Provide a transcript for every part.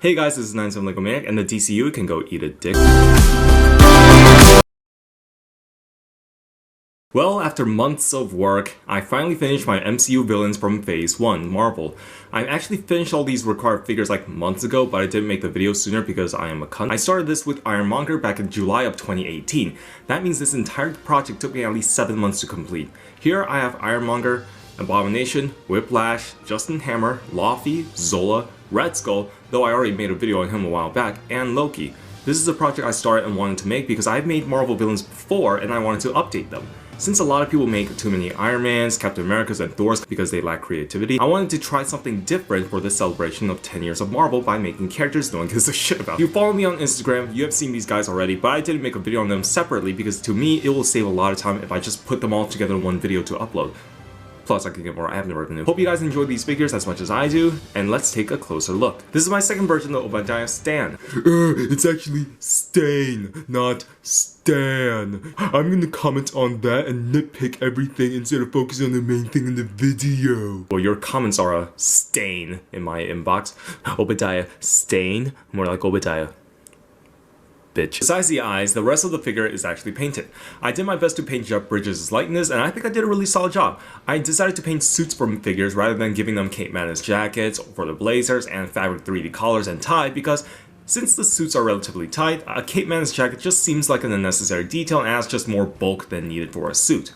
Hey guys, this is 97 Lego Maniac, and the DCU can go eat a dick. Well, after months of work, I finally finished my MCU villains from Phase 1, Marvel. I actually finished all these required figures like months ago, but I didn't make the video sooner because I am a cunt. I started this with Ironmonger back in July of 2018. That means this entire project took me at least 7 months to complete. Here I have Ironmonger, Abomination, Whiplash, Justin Hammer, Loki, Zola, Red Skull, though I already made a video on him a while back, and Loki. This is a project I started and wanted to make because I've made Marvel villains before and I wanted to update them. Since a lot of people make too many Iron Mans, Captain Americas, and Thors because they lack creativity, I wanted to try something different for this celebration of 10 years of Marvel by making characters no one gives a shit about. If you follow me on Instagram, you have seen these guys already, but I didn't make a video on them separately because to me, it will save a lot of time if I just put them all together in one video to upload. Plus, I can get more admin revenue. Hope you guys enjoy these figures as much as I do, and let's take a closer look. This is my second version of Obadiah Stan. It's actually Stain, not Stan. I'm gonna comment on that and nitpick everything instead of focusing on the main thing in the video. Well, your comments are a stain in my inbox. Obadiah Stain, more like Obadiah. Bitch. Besides the eyes, the rest of the figure is actually painted. I did my best to paint Jeff Bridges' likeness, and I think I did a really solid job. I decided to paint suits for figures rather than giving them Kate Madden's jackets for the blazers and fabric 3D collars and tie because since the suits are relatively tight, a Kate Madden's jacket just seems like an unnecessary detail and adds just more bulk than needed for a suit.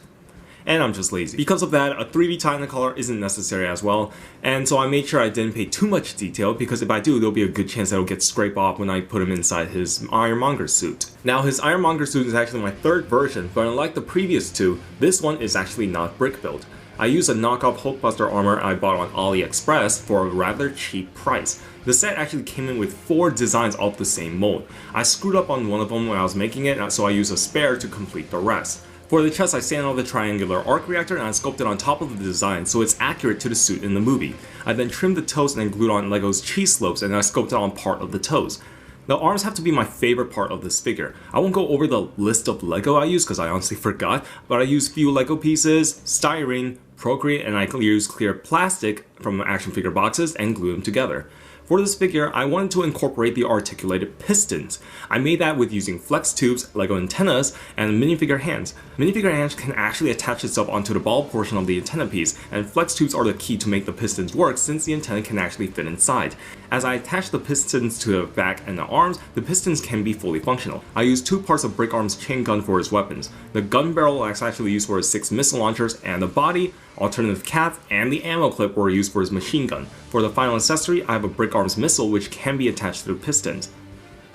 And I'm just lazy. Because of that, a 3D tie in the collar isn't necessary as well, and so I made sure I didn't pay too much detail because if I do, there'll be a good chance that it'll get scraped off when I put him inside his Ironmonger suit. Now, his Ironmonger suit is actually my third version, but unlike the previous two, this one is actually not brick built. I used a knockoff Hulkbuster armor I bought on AliExpress for a rather cheap price. The set actually came in with 4 designs of the same mold. I screwed up on one of them when I was making it, so I used a spare to complete the rest. For the chest, I sanded on the triangular arc reactor and I sculpted on top of the design so it's accurate to the suit in the movie. I then trimmed the toes and then glued on Lego's cheese slopes and I sculpted on part of the toes. The arms have to be my favorite part of this figure. I won't go over the list of Lego I use because I honestly forgot, but I used few Lego pieces, styrene, Procreate, and I used clear plastic from action figure boxes and glued them together. For this figure, I wanted to incorporate the articulated pistons. I made that with using flex tubes, Lego antennas, and minifigure hands. Minifigure hands can actually attach itself onto the ball portion of the antenna piece, and flex tubes are the key to make the pistons work since the antenna can actually fit inside. As I attach the pistons to the back and the arms, the pistons can be fully functional. I used 2 parts of Brick Arm's chain gun for his weapons. The gun barrel is actually used for his 6 missile launchers, and the body, alternative cap, and the ammo clip were used for his machine gun. For the final accessory, I have a Brick Arms missile which can be attached to the pistons.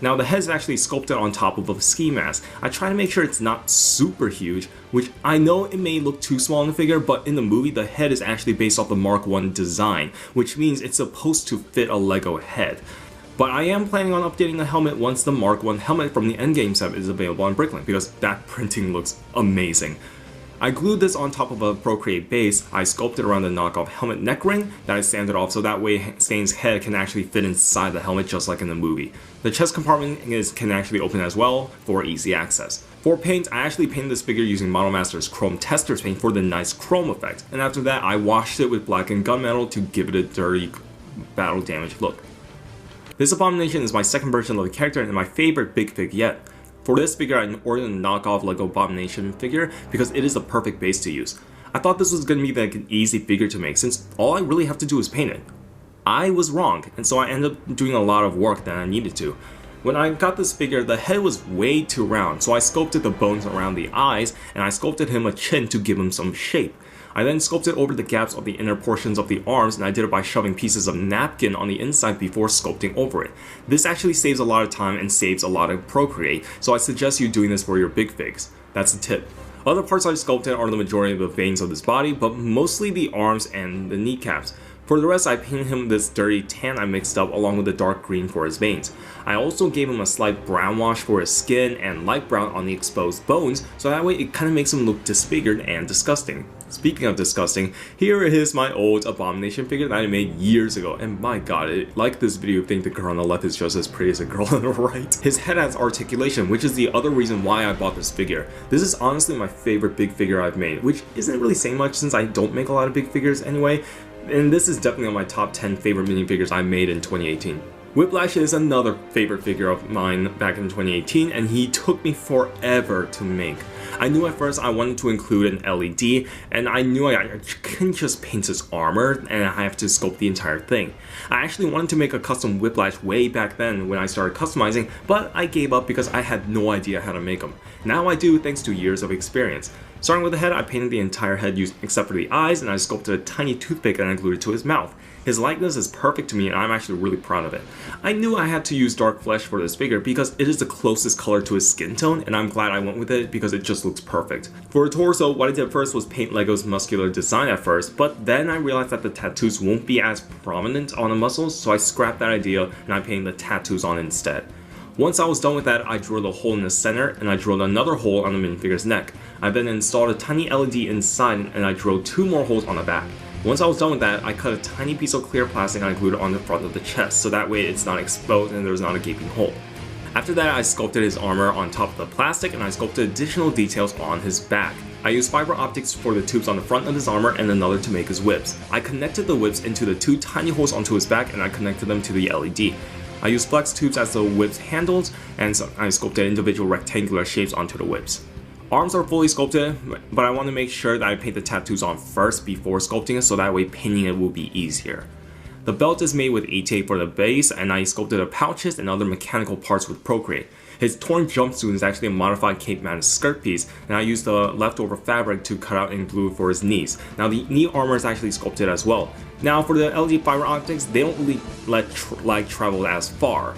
Now the head is actually sculpted on top of a ski mask. I try to make sure it's not super huge, which I know it may look too small in the figure, but in the movie the head is actually based off the Mark I design, which means it's supposed to fit a Lego head. But I am planning on updating the helmet once the Mark I helmet from the Endgame set is available on Bricklink because that printing looks amazing. I glued this on top of a Procreate base. I sculpted around the knockoff helmet neck ring that I sanded off so that way Stain's head can actually fit inside the helmet just like in the movie. The chest compartment can actually open as well for easy access. For paint, I actually painted this figure using Model Master's Chrome Testers paint for the nice chrome effect, and after that I washed it with blackened gunmetal to give it a dirty battle damage look. This Abomination is my second version of the character and my favorite big fig yet. For this figure, I ordered a knockoff Lego Abomination figure because it is the perfect base to use. I thought this was going to be like an easy figure to make since all I really have to do is paint it. I was wrong, and so I ended up doing a lot of work that I needed to. When I got this figure, the head was way too round, so I sculpted the bones around the eyes and I sculpted him a chin to give him some shape. I then sculpted over the gaps of the inner portions of the arms and I did it by shoving pieces of napkin on the inside before sculpting over it. This actually saves a lot of time and saves a lot of Procreate, so I suggest you doing this for your big figs. That's the tip. Other parts I sculpted are the majority of the veins of his body, but mostly the arms and the kneecaps. For the rest, I painted him this dirty tan I mixed up along with the dark green for his veins. I also gave him a slight brown wash for his skin and light brown on the exposed bones, so that way it kind of makes him look disfigured and disgusting. Speaking of disgusting, here is my old Abomination figure that I made years ago, and my god, like this video, think the girl on the left is just as pretty as the girl on the right. His head has articulation, which is the other reason why I bought this figure. This is honestly my favorite big figure I've made, which isn't really saying much since I don't make a lot of big figures anyway, and this is definitely on my top 10 favorite minifigures I made in 2018. Whiplash is another favorite figure of mine back in 2018, and he took me forever to make. I knew at first I wanted to include an LED, and I knew I couldn't just paint his armor and I have to sculpt the entire thing. I actually wanted to make a custom Whiplash way back then when I started customizing, but I gave up because I had no idea how to make them. Now I do, thanks to years of experience. Starting with the head, I painted the entire head except for the eyes, and I sculpted a tiny toothpick and I glued it to his mouth. His likeness is perfect to me and I'm actually really proud of it. I knew I had to use dark flesh for this figure because it is the closest color to his skin tone, and I'm glad I went with it because it just looks perfect. For a torso, what I did first was paint Lego's muscular design at first, but then I realized that the tattoos won't be as prominent on the muscles, so I scrapped that idea and I painted the tattoos on instead. Once I was done with that, I drilled a hole in the center and I drilled another hole on the minifigure's neck. I then installed a tiny LED inside and I drilled 2 more holes on the back. Once I was done with that, I cut a tiny piece of clear plastic and I glued it on the front of the chest, so that way it's not exposed and there's not a gaping hole. After that, I sculpted his armor on top of the plastic and I sculpted additional details on his back. I used fiber optics for the tubes on the front of his armor and another to make his whips. I connected the whips into the 2 tiny holes onto his back and I connected them to the LED. I used flex tubes as the whips handles, and so I sculpted individual rectangular shapes onto the whips. Arms are fully sculpted, but I want to make sure that I paint the tattoos on first before sculpting it, so that way painting it will be easier. The belt is made with E-tape for the base, and I sculpted the pouches and other mechanical parts with Procreate. His torn jumpsuit is actually a modified Cape Madness skirt piece, and I used the leftover fabric to cut out and glue for his knees. Now the knee armor is actually sculpted as well. Now for the LED fiber optics, they don't really let light travel as far.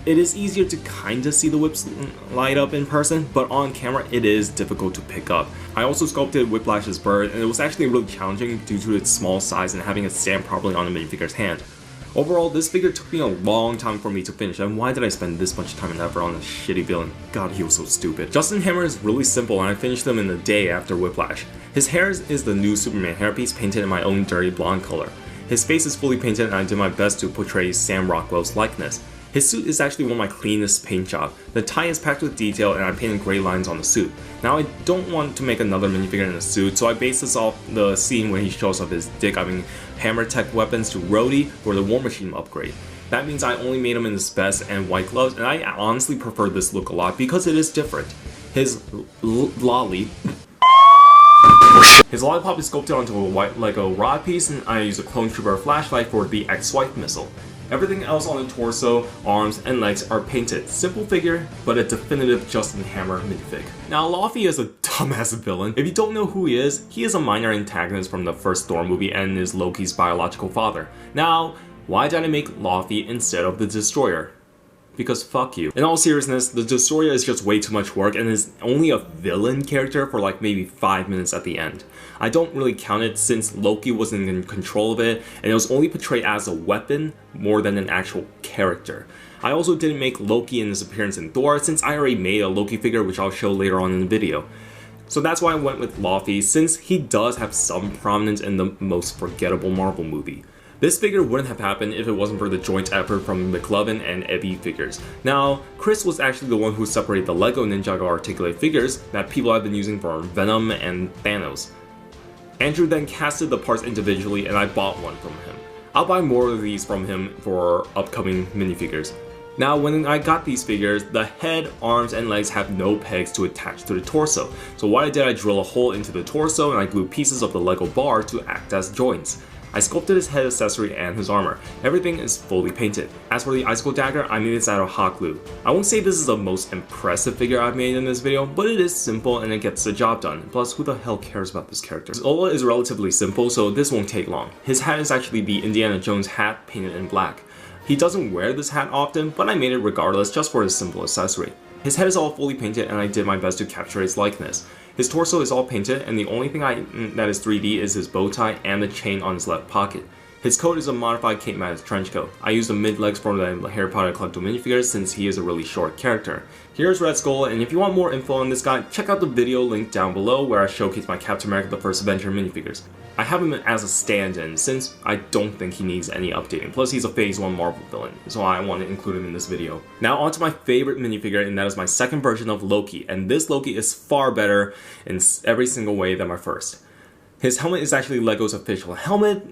It is easier to kinda see the whips light up in person, but on camera it is difficult to pick up. I also sculpted Whiplash's bird, and it was actually really challenging due to its small size and having it stand properly on the minifigure's hand. Overall, this figure took me a long time for me to finish, and why did I spend this much time and effort on a shitty villain? God, he was so stupid. Justin Hammer is really simple, and I finished him in a day after Whiplash. His hair is the new Superman hairpiece painted in my own dirty blonde color. His face is fully painted, and I did my best to portray Sam Rockwell's likeness. His suit is actually one of my cleanest paint jobs. The tie is packed with detail and I painted gray lines on the suit. Now I don't want to make another minifigure in a suit, so I based this off the scene when he shows off his dick having hammer tech weapons to Rhodey for the War Machine upgrade. That means I only made him in his vest and white gloves, and I honestly prefer this look a lot because it is different. His lollipop is sculpted onto a white Lego rod piece, and I use a clone trooper flashlight for the ex-wife missile. Everything else on the torso, arms, and legs are painted. Simple figure, but a definitive Justin Hammer minifig. Now, Loki is a dumbass villain. If you don't know who he is a minor antagonist from the first Thor movie and is Loki's biological father. Now, why did I make Loki instead of the Destroyer? Because fuck you. In all seriousness, the Destroyer is just way too much work and is only a villain character for like maybe 5 minutes at the end. I don't really count it since Loki wasn't in control of it, and it was only portrayed as a weapon more than an actual character. I also didn't make Loki in his appearance in Thor since I already made a Loki figure, which I'll show later on in the video. So that's why I went with Loki, since he does have some prominence in the most forgettable Marvel movie. This figure wouldn't have happened if it wasn't for the joint effort from McLovin and Ebby Figures. Now, Chris was actually the one who separated the Lego Ninjago articulate figures that people have been using for Venom and Thanos. Andrew then casted the parts individually and I bought one from him. I'll buy more of these from him for upcoming minifigures. Now, when I got these figures, the head, arms, and legs have no pegs to attach to the torso. So what I did, I drilled a hole into the torso and I glued pieces of the Lego bar to act as joints. I sculpted his head accessory and his armor. Everything is fully painted. As for the icicle dagger, I made this out of hot glue. I won't say this is the most impressive figure I've made in this video, but it is simple and it gets the job done. Plus, who the hell cares about this character? His Ola is relatively simple, so this won't take long. His hat is actually the Indiana Jones hat painted in black. He doesn't wear this hat often, but I made it regardless just for his simple accessory. His head is all fully painted and I did my best to capture his likeness. His torso is all painted and the only thing that is 3D is his bow tie and the chain on his left pocket. His coat is a modified Cape Madness trench coat. I used the mid-legs from the Harry Potter collectible minifigures since he is a really short character. Here's Red Skull, and if you want more info on this guy, check out the video linked down below where I showcase my Captain America the First Avenger minifigures. I have him as a stand-in since I don't think he needs any updating, plus he's a Phase 1 Marvel villain, so I want to include him in this video. Now on to my favorite minifigure, and that is my second version of Loki, and this Loki is far better in every single way than my first. His helmet is actually Lego's official helmet,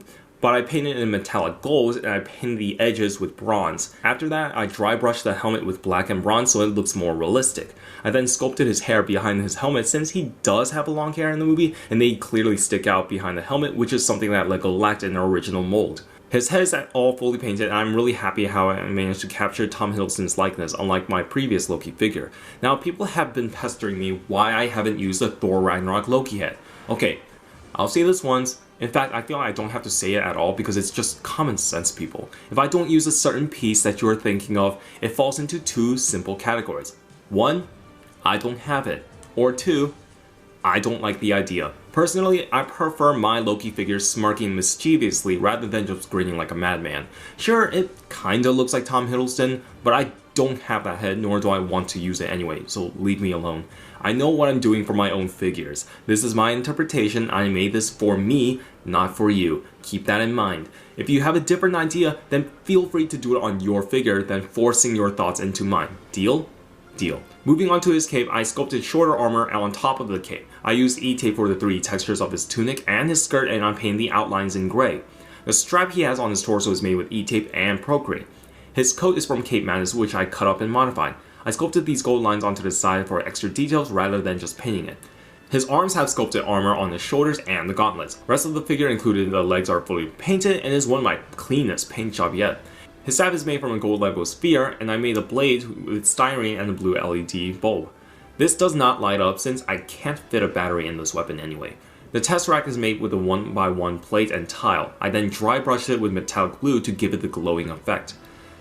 but I painted it in metallic gold and I painted the edges with bronze. After that, I dry brushed the helmet with black and bronze so it looks more realistic. I then sculpted his hair behind his helmet since he does have long hair in the movie and they clearly stick out behind the helmet, which is something that LEGO lacked in the original mold. His head is all fully painted and I'm really happy how I managed to capture Tom Hiddleston's likeness unlike my previous Loki figure. Now people have been pestering me why I haven't used the Thor Ragnarok Loki head. Okay, I'll say this once. In fact, I feel I don't have to say it at all because it's just common sense, people. If I don't use a certain piece that you're thinking of, it falls into two simple categories. 1, I don't have it. Or 2, I don't like the idea. Personally, I prefer my Loki figure smirking mischievously rather than just grinning like a madman. Sure, it kinda looks like Tom Hiddleston, but I don't have that head, nor do I want to use it anyway, so leave me alone. I know what I'm doing for my own figures. This is my interpretation. I made this for me, not for you. Keep that in mind. If you have a different idea, then feel free to do it on your figure than forcing your thoughts into mine. Deal? Deal. Moving on to his cape, I sculpted shorter armor on top of the cape. I used E-tape for the 3D textures of his tunic and his skirt, and I painted the outlines in gray. The strap he has on his torso is made with E-tape and Procreate. His coat is from Cape Madness, which I cut up and modified. I sculpted these gold lines onto the side for extra details rather than just painting it. His arms have sculpted armor on the shoulders and the gauntlets. Rest of the figure, including the legs, are fully painted and is one of my cleanest paint job yet. His staff is made from a gold Lego sphere, and I made a blade with styrene and a blue LED bulb. This does not light up since I can't fit a battery in this weapon anyway. The Tesseract is made with a 1x1 plate and tile. I then dry brushed it with metallic glue to give it the glowing effect.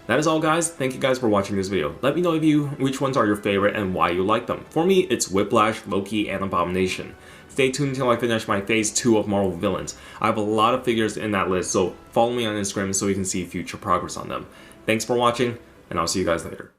That is all, guys. Thank you guys for watching this video. Let me know which ones are your favorite and why you like them. For me, it's Whiplash, Loki, and Abomination. Stay tuned until I finish my phase 2 of Marvel villains. I have a lot of figures in that list, so follow me on Instagram so you can see future progress on them. Thanks for watching, and I'll see you guys later.